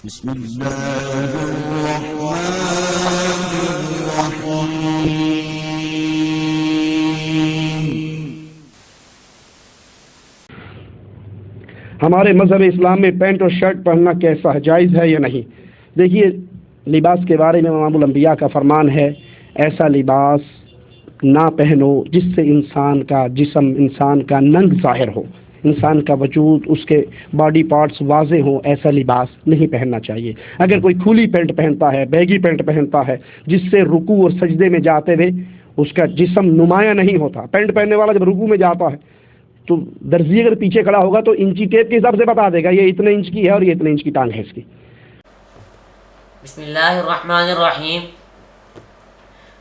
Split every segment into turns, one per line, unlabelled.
بسم اللہ الرحمن الرحیم۔
ہمارے مذہب اسلام میں پینٹ اور شرٹ پہننا کیسا ہے، جائز ہے یا نہیں؟ دیکھیے، لباس کے بارے میں امام الانبیاء کا فرمان ہے، ایسا لباس نہ پہنو جس سے انسان کا جسم، انسان کا ننگ ظاہر ہو، انسان کا وجود، اس کے باڈی پارٹس واضح ہوں، ایسا لباس نہیں پہننا چاہیے۔ اگر کوئی کھلی پینٹ پہنتا ہے، بیگی پینٹ پہنتا ہے جس سے رکوع اور سجدے میں جاتے ہوئے اس کا جسم نمایاں نہیں ہوتا، پینٹ پہننے والا جب رکوع میں جاتا ہے تو درزی اگر پیچھے کھڑا ہوگا تو انچی ٹیپ کے حساب سے بتا دے گا یہ اتنے انچ کی ہے اور یہ اتنے انچ کی ٹانگ ہے اس کی۔
بسم اللہ الرحمن الرحیم۔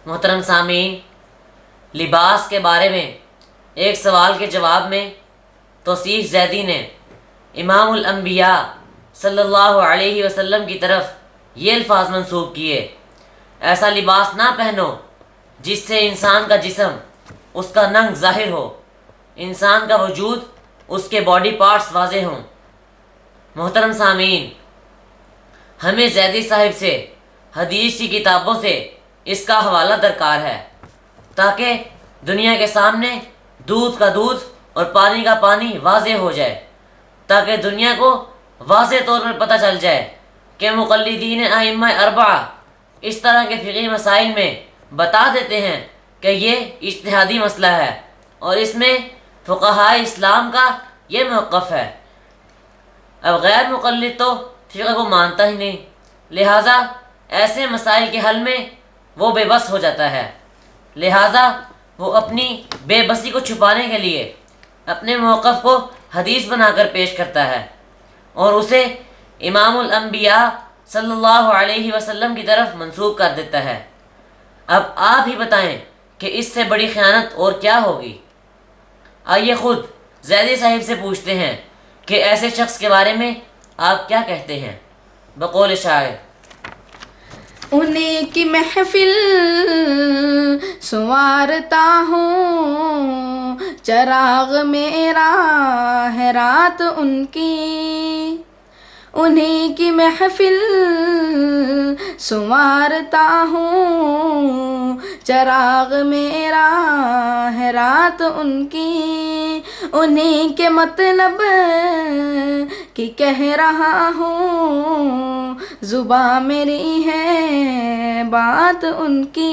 محترم سامعین، لباس کے بارے میں ایک سوال کے جواب میں توصیف زیدی نے امام الانبیاء صلی اللہ علیہ وسلم کی طرف یہ الفاظ منسوب کیے: ایسا لباس نہ پہنو جس سے انسان کا جسم، اس کا ننگ ظاہر ہو، انسان کا وجود، اس کے باڈی پارٹس واضح ہوں۔ محترم سامعین، ہمیں زیدی صاحب سے حدیث کی کتابوں سے اس کا حوالہ درکار ہے تاکہ دنیا کے سامنے دودھ کا دودھ اور پانی کا پانی واضح ہو جائے، تاکہ دنیا کو واضح طور پر پتہ چل جائے کہ مقلدین ائمہ اربعہ اس طرح کے فقہی مسائل میں بتا دیتے ہیں کہ یہ اجتہادی مسئلہ ہے اور اس میں فقہائے اسلام کا یہ موقف ہے۔ اب غیر مقلد تو فقہ کو مانتا ہی نہیں، لہٰذا ایسے مسائل کے حل میں وہ بے بس ہو جاتا ہے، لہٰذا وہ اپنی بے بسی کو چھپانے کے لیے اپنے موقف کو حدیث بنا کر پیش کرتا ہے اور اسے امام الانبیاء صلی اللہ علیہ وسلم کی طرف منسوب کر دیتا ہے۔ اب آپ ہی بتائیں کہ اس سے بڑی خیانت اور کیا ہوگی؟ آئیے خود زیدی صاحب سے پوچھتے ہیں کہ ایسے شخص کے بارے میں آپ کیا کہتے ہیں؟ بقول شاعر:
انہیں کی محفل سنوارتا ہوں، چراغ میرا ہے رات ان کی، انہیں کی محفل سنوارتا ہوں، چراغ میرا ہے رات ان کی، انہیں کے مطلب کی کہہ رہا ہوں، زباں میری ہے بات ان کی۔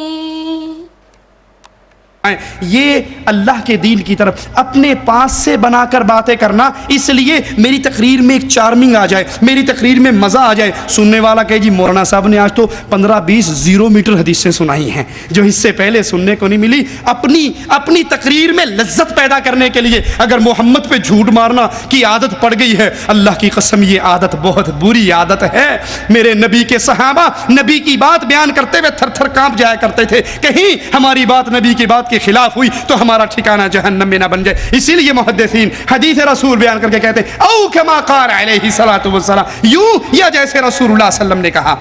یہ اللہ کے دین کی طرف اپنے پاس سے بنا کر باتیں کرنا، اس لیے میری تقریر میں ایک چارمنگ آ جائے، میری تقریر میں مزہ آ جائے، سننے والا کہے جی مولانا صاحب نے آج تو 15-20 0 میٹر حدیثیں سنائی ہیں جو اس سے پہلے سننے کو نہیں ملی۔ اپنی تقریر میں لذت پیدا کرنے کے لیے اگر محمد پہ جھوٹ مارنا کی عادت پڑ گئی ہے، اللہ کی قسم یہ عادت بہت بری عادت ہے۔ میرے نبی کے صحابہ نبی کی بات بیان کرتے ہوئے تھر تھر کانپ جایا کرتے تھے، کہیں ہماری بات نبی کی بات کے خلاف ہوئی تو ہمارا ٹھکانہ جہنم میں نہ بن جائے۔ اسی لیے محدثین حدیث رسول بیان کر کے کہتے ہیں او کما قال علیہ الصلوۃ والسلام، یوں یا جیسے رسول اللہ صلی اللہ علیہ وسلم نے کہا۔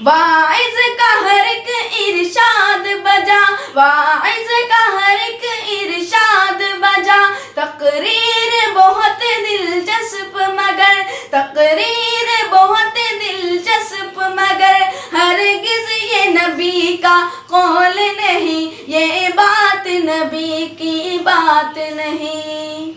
واعظ کا ہر ایک ارشاد بجا، واعظ کا ہر ایک ارشاد بجا، تقریر بہت دلچسپ مگر، تقریر بہت دلچسپ مگر ہرگز یہ نبی کا قول نہیں، یہ بات نبی کی بات نہیں۔